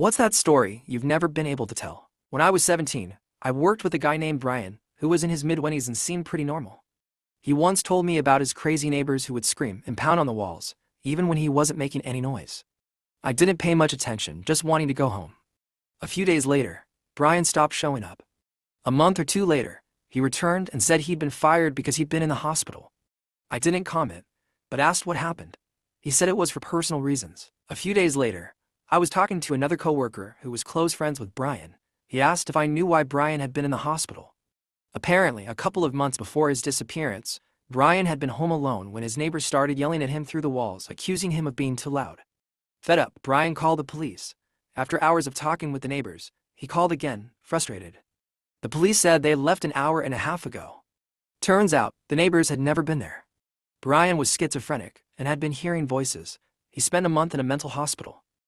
What's that story you've never been able to tell? When I was 17, I worked with a guy named Brian, who was in his mid-20s and seemed pretty normal. He once told me about his crazy neighbors who would scream and pound on the walls, even when he wasn't making any noise. I didn't pay much attention, just wanting to go home. A few days later, Brian stopped showing up. A month or two later, he returned and said he'd been fired because he'd been in the hospital. I didn't comment, but asked what happened. He said it was for personal reasons. A few days later, I was talking to another coworker who was close friends with Brian. He asked if I knew why Brian had been in the hospital. Apparently, a couple of months before his disappearance, Brian had been home alone when his neighbors started yelling at him through the walls, accusing him of being too loud. Fed up, Brian called the police. After hours of talking with the neighbors, he called again, frustrated. The police said they had left an hour and a half ago. Turns out, the neighbors had never been there. Brian was schizophrenic and had been hearing voices. He spent a month in a mental hospital.